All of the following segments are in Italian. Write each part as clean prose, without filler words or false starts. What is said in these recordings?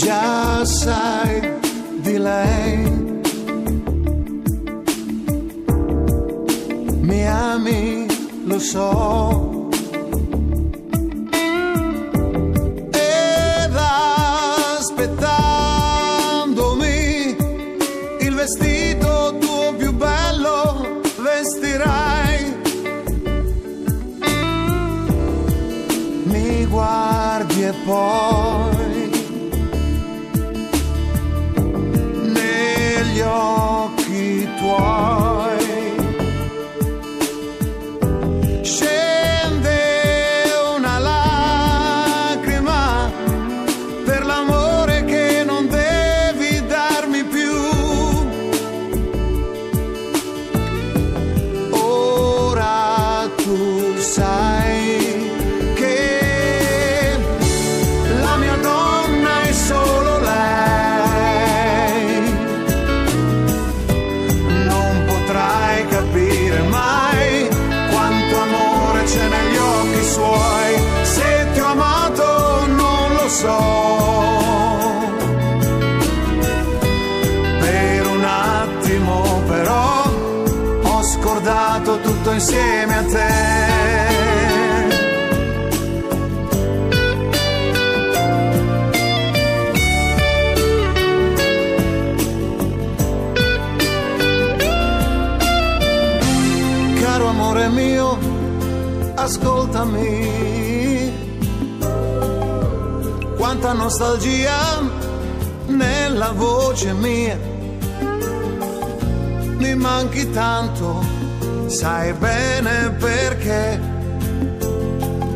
già sai di lei. Mi ami, lo so, ed aspettandomi il vestito tuo più bello vestirai. Mi guardi e poi negli occhi tuoi tutto insieme a te. Caro amore mio, ascoltami, quanta nostalgia nella voce mia, mi manchi tanto, sai bene perché,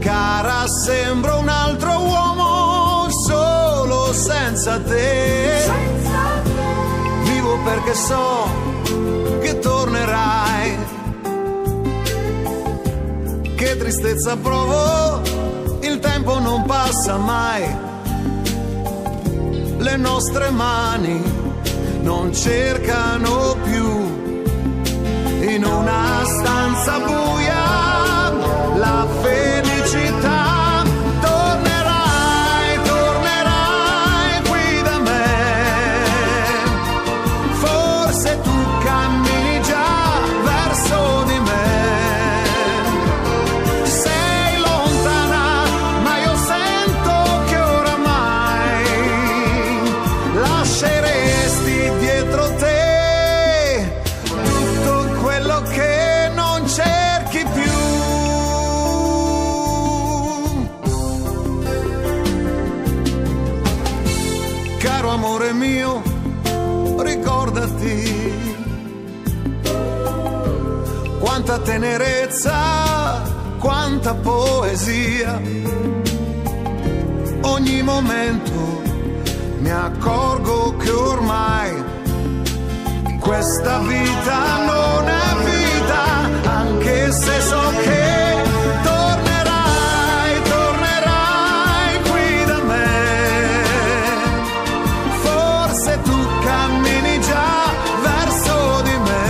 cara, sembro un altro uomo solo senza te. Vivo perché so che tornerai. Che tristezza provo, il tempo non passa mai. Le nostre mani non cercano più in una stanza buia la felicità. Tornerai, tornerai qui da me. Forse tu cammini già verso di me. Sei lontana, ma io sento che oramai lasceresti dietro te che non cerchi più. Caro amore mio, ricordati quanta tenerezza, quanta poesia. Ogni momento mi accorgo che ormai questa vita non è vita, anche se so che tornerai, tornerai qui da me. Forse tu cammini già verso di me.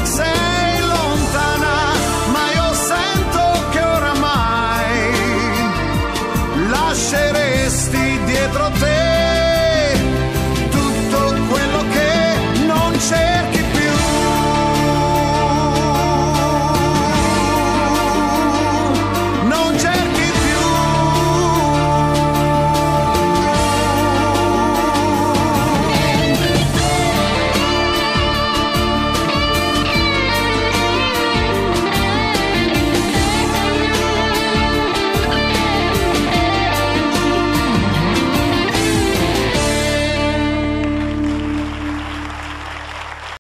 Sei lontana, ma io sento che oramai lasceresti dietro te